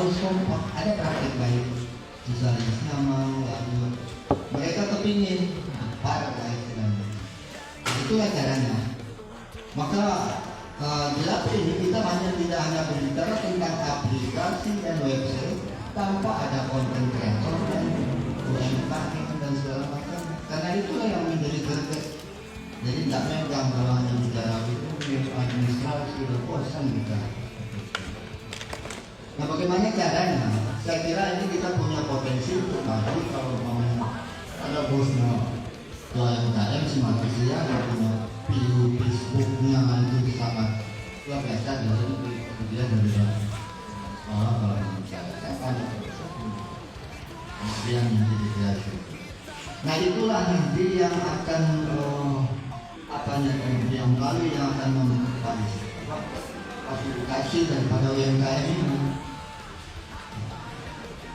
harus kompak, ada praktek baik. Misalnya senamang, lalu mereka kepingin partai istilahnya. Itulah caranya. Maka jelas ini kita tidak hanya berbicara tentang aplikasi dan website tanpa ada konten kreator dan UMKM dan segala macam. Karena itulah yang menjadi target. Jadi tidak megang kalau hanya bicara itu administrasi dan bosan kita. Nah, bagaimana caranya? Saya kira ini kita punya potensi untuk maju kalau ada bosnya UMKM si manusia yang punya Facebooknya itu sangat luar biasa dari dia dari kalau bicara saya banyak yang menjadi kreatif. Nah itulah nanti yang akan yang melalui yang akan memfasilitasi daripada UMKM ini.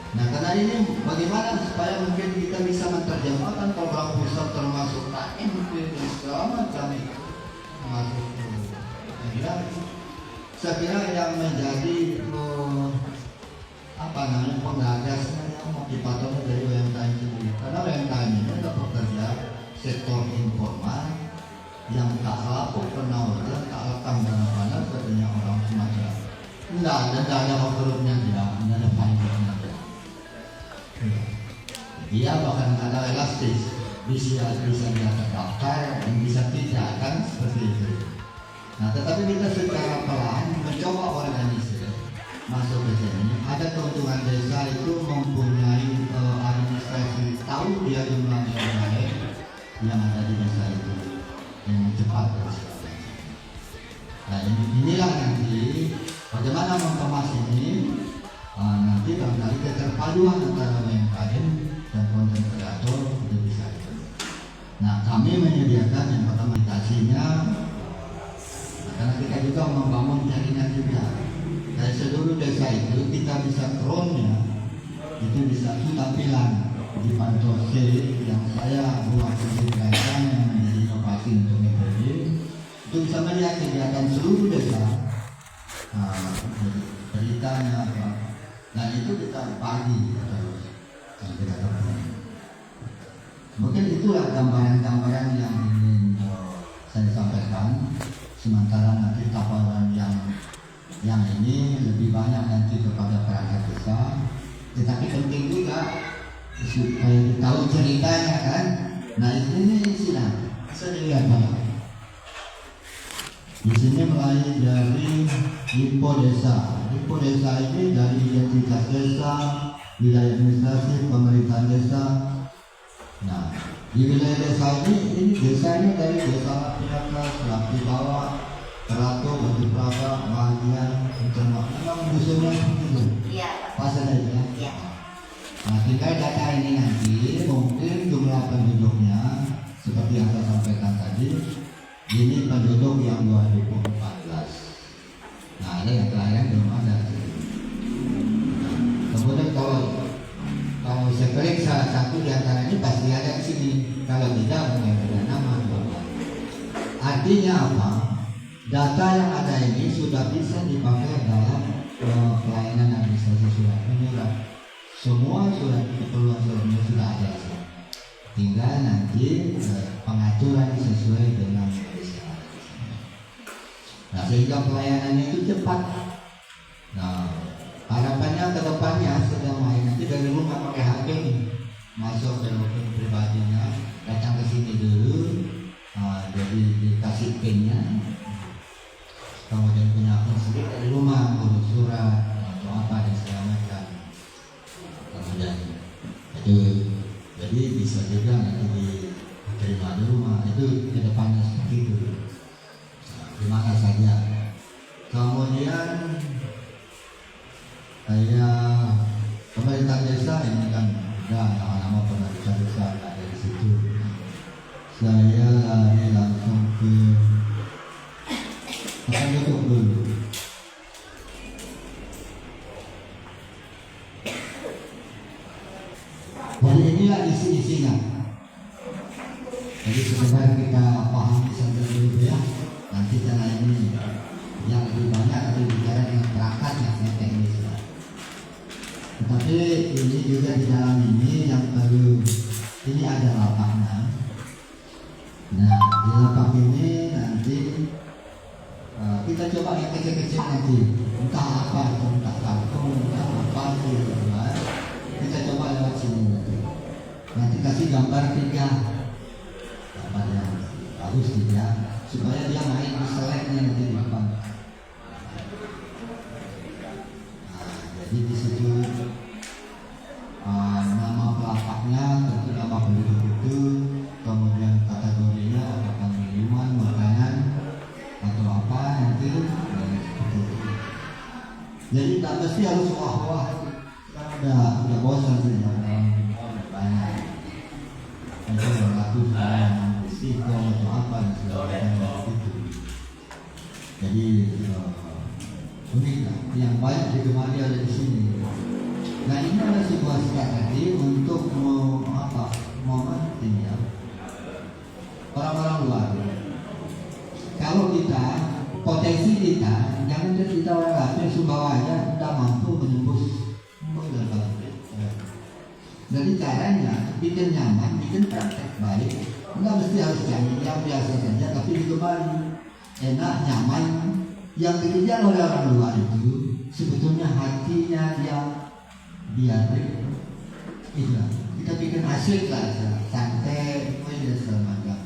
Nah karena ini bagaimana supaya mungkin kita bisa menerjemahkan program pusat termasuk KMP dan segala macam masuk. Saya kira yang menjadi penggagasnya motivator dari UMKM sendiri. Karena UMKM ini adalah pekerja sektor informal yang tak laku penawaran, tak lekang dana sepertinya orang Sumatera. Tidak ada operumnya, tidak ada faedahnya. Dia bahkan ada elastis, bisa dia terdaftar dan bisa tidak, kan seperti itu. Nah tetapi kita secara pelan mencoba organisasi masuk ke sini. Ada keuntungan desa itu mempunyai administrasi, tahu dia jumlah lain yang ada di desa itu yang cepat dan sebagainya. Nah inilah nanti bagaimana mengemas ini. Nanti barangkali keterpaduan antara UMKM dan konten kreator itu bisa. Nah kami menyediakan yang pertama aplikasinya, karena kita juga membangun jaringan juga. Dari seluruh desa itu kita bisa drone-nya, itu bisa tampilan di Pantose yang saya buat kegiatan yang menjadi inovasi untuk metode itu bisa melihat kegiatan seluruh desa, beritanya apa. Nah itu kita bagi terus kita mungkin itulah gambaran-gambaran yang ingin saya sampaikan. Sementara nanti tawaran yang ini lebih banyak nanti kepada perangkat desa, tetapi penting juga supaya tahu ceritanya kan. Nah ini silah saya lihat banyak di sini mulai dari info desa. Info desa ini dari identitas desa, wilayah administrasi, pemerintahan desa. Nah, di wilayah desa ini desanya dari desa Lapiyaka, Selak di Bawah, Terato, Batu Praka, Bahagian, Internal. Memang dusunnya itu. Iya. Pas ada ya. Iya. Nah, tinggal data ini nanti mungkin jumlah penduduknya seperti yang saya sampaikan tadi. Ini penduduk yang 2014. Nah, ada yang kelahiran belum ada. Kemudian kalau saya periksa satu di antara ini pasti ada di sini. Kalau tidak, mungkin ada nama. Artinya apa? Data yang ada ini sudah bisa dipakai dalam pelayanan administrasi surat menyurat. Semua surat keperluan suratnya sudah ada. Tinggal nanti pengaturan sesuai dengan. Nah sehingga pelayanan itu cepat. Nah harapannya ke depannya sedang main nanti dari rumah pakai HP nih, masuk ke rekening pribadinya, datang ke sini dulu, jadi dikasih pinnya, kemudian punya akun sendiri dari rumah, urus surat atau apa dan segala macam. Kemudian itu jadi bisa juga nanti diterima di rumah, itu ke depannya seperti itu. Di mana saja. Kemudian saya pemerintah desa ini kan ada nama-nama pemerintah desa ada di situ. Saya lari langsung ke YouTube dulu. Jadi inilah isi-isinya. Jadi sebenarnya kita pahami sampai dulu ya. Nanti cara ini yang lebih banyak lebih bicara dengan perangkatnya, yang teknis. Nah, ini adalah isi-isinya. Jadi sebenarnya kita pahami sampai dulu ya. Nanti cara ini yang lebih banyak lebih bicara dengan perangkatnya, yang teknis. Nah, ini adalah isi-isinya. Jadi sebenarnya kita pahami sampai dulu ya. Nanti cara ini yang lebih banyak lebih bicara dengan perangkatnya, yang teknis. Tapi ini juga di dalam ini yang perlu, ini ada lapaknya. Nah, di lapak ini nanti kita coba yang kecil-kecil nanti, entah apa itu, entah kangkung, entah apa gitu kan. Kita coba lewat sini nanti. Nanti kasih gambar 3, gambar yang bagus ya, supaya dia naik di seleknya nanti di depan. Jadi di situ nama pelapaknya, tentu nama penduduk itu, kemudian kategorinya apakah minuman, makanan atau apa nanti seperti itu. Jadi tak mesti harus wah-wah, udah bosan sih banyak. Itu berlaku dengan risiko atau apa dan segala itu. Jadi unik lah, yang banyak digemari ada di sini. Nah ini adalah sebuah strategi untuk memancing ya orang-orang luar. Kalau kita potensi kita, jangan kita orang lain Sumbawanya tidak mampu menembus. Jadi caranya bikin nyaman, bikin praktek baik. Enggak mesti harus yang biasa saja, tapi digemari, enak, nyaman. Yang dikejar oleh orang luar itu sebetulnya hatinya dia itu kita bikin asik lah, santai, dan segala macam.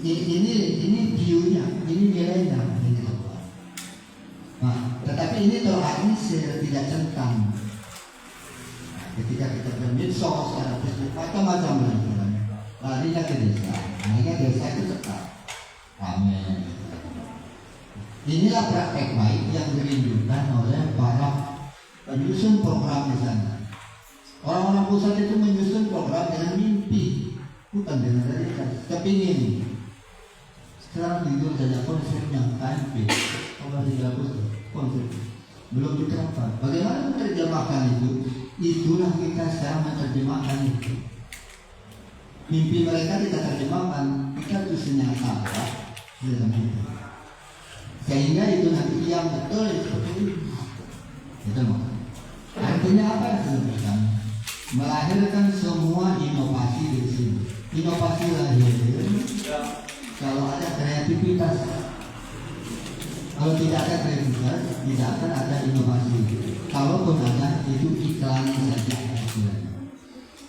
Ini view-nya, ini nilainya yang kita buat. Nah, tetapi ini terorganisir, tidak centang. Nah, ketika kita bermedsos, Facebook, macam-macam lagi, larinya ke desa. Akhirnya desa itu tetap ramai. Inilah praktek baik yang dirindukan oleh para penyusun program di sana. Orang-orang pusat itu menyusun program dengan mimpi, bukan dengan realitas. Kepingin sekarang tidur saja konsepnya KMP, konsep belum diterapkan. Bagaimana menerjemahkan itu? Itulah kita sekarang menerjemahkan itu. Mimpi mereka kita terjemahkan, kita tulisnya apa dalam itu. Sehingga itu nanti yang betul seperti itu. Itu maksudnya. Artinya apa yang saya berikan? Melahirkan semua inovasi di sini. Inovasi lahir kalau ada kreativitas. Kalau tidak ada kreativitas, tidak akan ada inovasi. Kalaupun ada, itu iklan saja.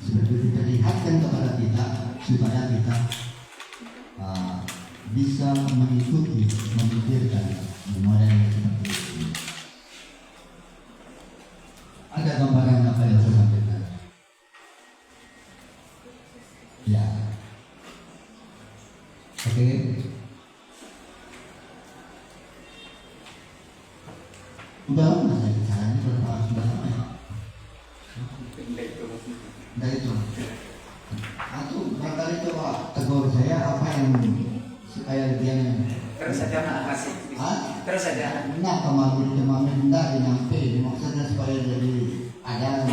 Seperti diperlihatkan kepada kita supaya kita bisa mengikuti, memikirkan model seperti ini. Ada gambaran apa yang saya sampaikan? Ya, oke. Udah lama saya bicara ini, sudah lama ya? Dari itu. Atau barangkali coba tegur saya apa yang supaya dia terus saja nak kasih. Terus saja. Nah, kemarin tidak nyampe, maksudnya supaya jadi ada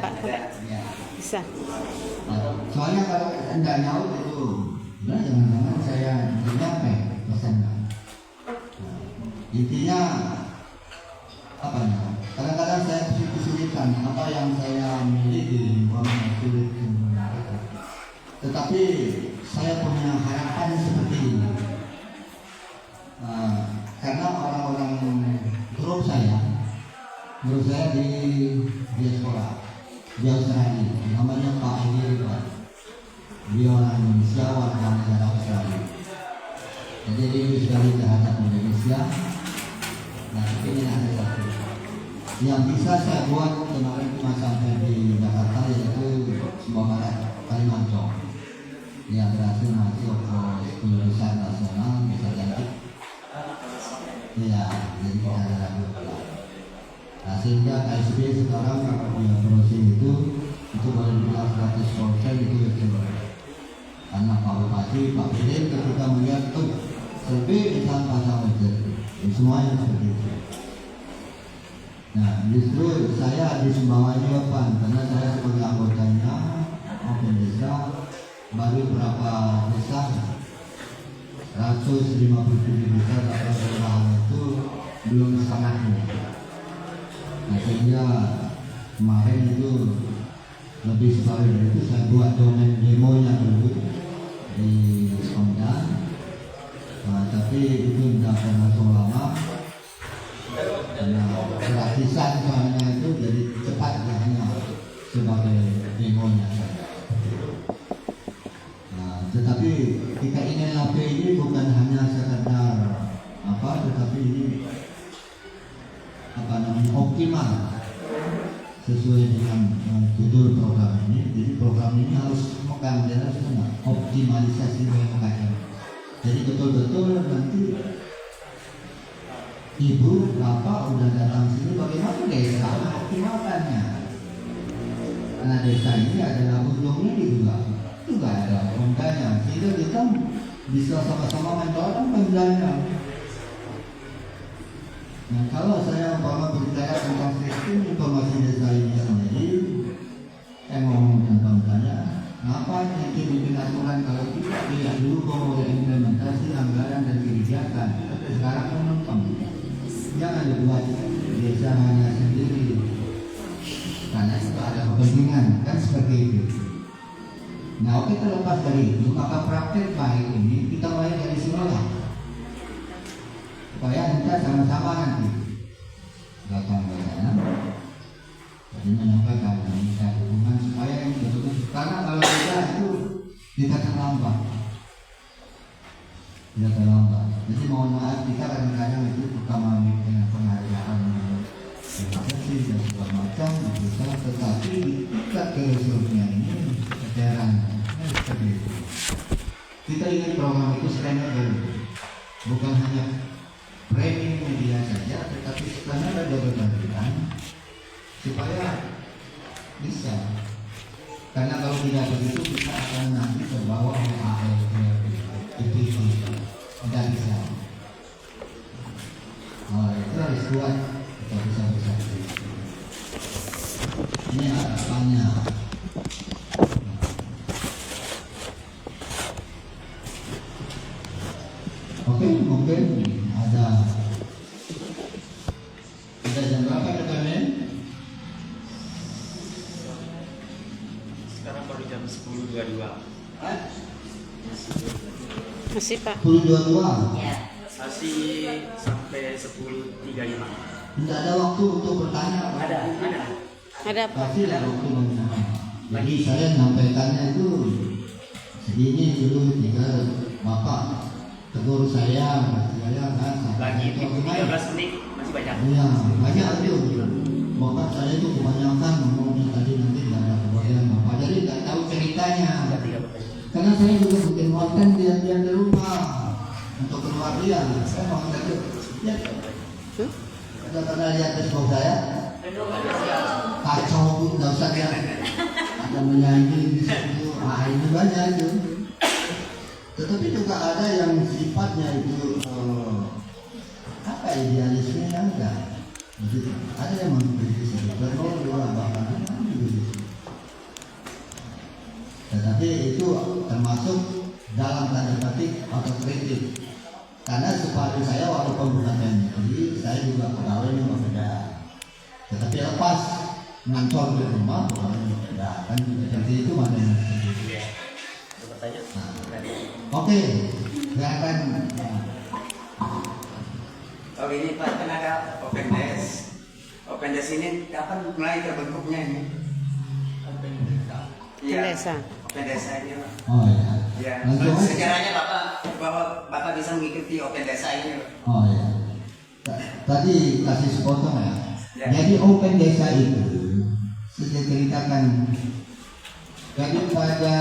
Pak. Ya. Bisa. Soalnya kalau tidak nyaut itu, nah jangan-jangan saya tidak nyampe pesannya. Intinya apa ya? Kadang-kadang saya kesulitan apa yang saya miliki, sulit. Tetapi saya punya harapan seperti ini. Karena orang-orang grup saya di sekolah di Australia, namanya Pak Edi. Dia orang Indonesia, warga negara Australia. Jadi dia sekali terhadap Indonesia. Nah, ini ada satu yang bisa saya buat kemarin cuma sampai di Jakarta, yaitu Sumbawa Barat, Kalimantan. Yang berhasil masuk ke lulusan nasional bisa jadi. Iya, jadi kita ada lagi. Nah, sehingga KSB sekarang yang browsing itu boleh dibilang 100% itu karena Pak Bupati, Pak Presiden ketika melihat lebih bisa pasang wajah, semuanya seperti itu. Nah, justru saya di Sumbawa ini karena saya sebagai anggotanya Open Desa, baru berapa desa 157 desa dapat perubahan itu belum setengahnya. Nah, sehingga kemarin itu lebih sekali dari itu saya buat domain demonya dulu di Honda. Nah, tapi itu tidak akan langsung lama karena gratisan soalnya itu jadi cepat hanya sebagai demonya. Nah, tetapi kita ingin HP ini bukan hanya sekedar apa, tetapi ini apa namanya optimal sesuai dengan judul program ini. Jadi program ini harus optimalisasi UMKM. Jadi betul-betul nanti ibu bapak udah datang sini, bagaimana desa optimalkannya, karena desa ini adalah ujungnya juga ada UMKM, sehingga kita bisa sama-sama mentorkan pemdanya. Nah, kalau saya berbicara tentang sistem informasi desa ini sendiri, saya ngomong tentang saya, kenapa bikin aturan kalau kita tidak dulu oleh implementasi anggaran dan kebijakan, sekarang menumpang. Jangan dibuat desa hanya sendiri, karena itu ada kepentingan, kan seperti itu. Nah, oke, terlepas dari itu, maka praktek baik ini kita mulai dari semula, supaya kita sama-sama nanti datang ke sana, jadi menyampaikan dan minta dukungan supaya ini betul-betul, karena kalau tidak itu kita terlambat. Jadi mohon maaf, kita kadang-kadang itu pertama dengan penghargaan demokrasi dan segala macam kita, tetapi kita kesulitannya ini kejaran seperti itu. Kita ingin program itu sustainable, bukan hanya framing media saja, tetapi sustainable berkelanjutan supaya bisa. Karena kalau tidak begitu kita akan nanti terbawa itu tidak bisa. Oh, itu harus kuat, kita bisa bersatu. Ini harapannya. Oke, mungkin ada jam berapa depannya? Sekarang baru jam 10.22. Masih Pak. 10.22. Ya. Masih sampai 10.35. Tidak ada waktu untuk bertanya. Ada Pak. Pasti ada waktu bertanya. Jadi saya menyampaikannya itu segini dulu, tinggal Bapak tegur saya kan. Lagi 13 menit masih banyak. Iya, banyak itu. Bapak saya itu kebanyakan ngomongnya tadi nanti tidak ada kebagian Bapak. Jadi tidak tahu ceritanya. Karena saya juga bikin konten dia di rumah untuk keluar dia. Saya mau tadi lihat. Ada pernah lihat Facebook saya? Kacau, nggak usah lihat. Ada menyanyi di situ. Ah, ini banyak itu. Tetapi juga ada yang sifatnya itu apa, idealismenya enggak. Ada yang mengkritisi betul juga bahkan begitu. Tetapi itu termasuk dalam tanda petik otokritik. Karena separuh saya walaupun bukan PNI, saya juga pegawai yang berbeda. Tetapi lepas ngantor di rumah, pegawai berbeda. Kan seperti itu makanya. Oke, silakan. Oh ini Pak, kan ada Open Desk. Open Desk ini kapan mulai terbentuknya ini? Iya. Desa. Open Desa ini Pak. Oh iya. Ya. Langsung aja. Sejarahnya Bapak bisa mengikuti Open Desa ini Pak. Oh iya. Tadi kasih sepotong ya. Ya. Jadi Open Desa itu saya ceritakan. Jadi pada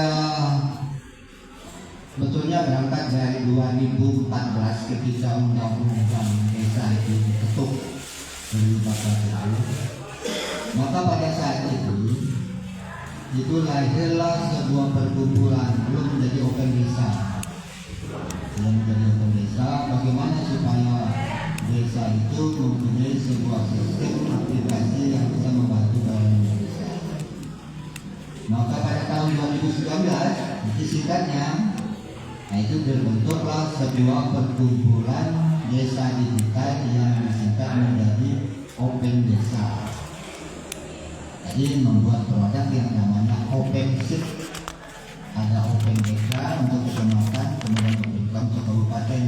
betulnya berangkat dari 2014 ketika undang-undang desa itu diketuk dari Bapak itu. Maka pada saat itu lahirlah sebuah perkumpulan, belum menjadi Open Desa. Belum menjadi Open Desa, bagaimana supaya desa itu mempunyai sebuah sistem aplikasi yang bisa membantu dalam desa. Maka pada tahun 2019, disingkatnya, nah itu terbentuklah sebuah perkumpulan desa digital yang disingkat menjadi Open Desa. DSI membuat produk yang namanya Open Seat. Ada Open BK untuk kecamatan, kemudian untuk kabupaten,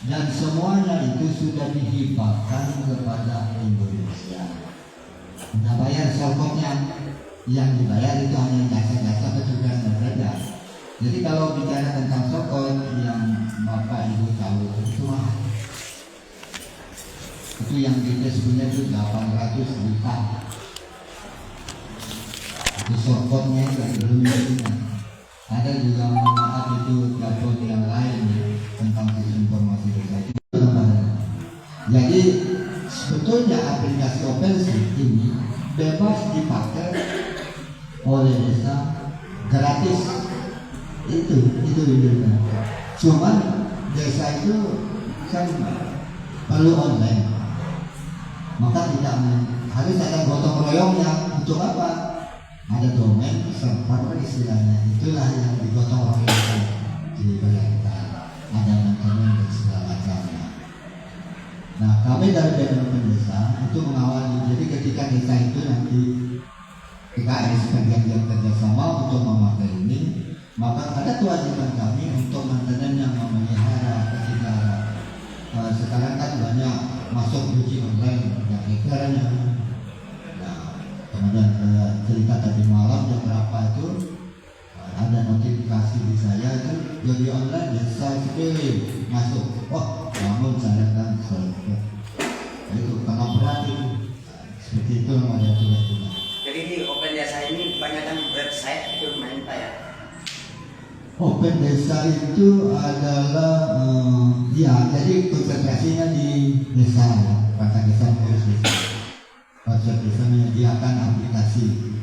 dan semuanya itu sudah dihibahkan kepada Indonesia. Nah, bayar sokotnya, yang dibayar itu hanya jasa-jasa petugas saja. Jadi kalau bicara tentang sokot yang Bapak Ibu tahu itu mahal. Itu yang kita sebenarnya itu 800 juta. Itu sokotnya belum punya. Ada juga maaf itu platform yang lain tentang informasi desa itu. Jadi sebetulnya aplikasi OpenSeat ini bebas dipakai oleh desa gratis. Itu kan. Cuman desa itu kan perlu online, maka tidak harus ada gotong royongnya. Untuk apa? Ada domain server istilahnya, itulah yang digotong royongkan, dibayarkan, ada maintenance dan segala macamnya. Nah, kami dari Departemen Desa itu mengawali. Jadi ketika desa itu nanti PKS perjanjian kerjasama untuk memakai ini, maka ada kewajiban kami untuk maintenance yang memelihara ketika sekarang kan banyak masuk uji online yang rekernya. Kemudian cerita tadi malam jam berapa itu ada notifikasi di saya itu jadi online desa sekali masuk. Wah, namun saya kan itu karena berat itu seperti itu ada tugas-tugas. Jadi di Open Desa ini kebanyakan website itu main ya. Open Desa itu adalah ya jadi konsentrasinya di desa ya, perangkat desa ngurus desa. Konsep desa menyediakan aplikasi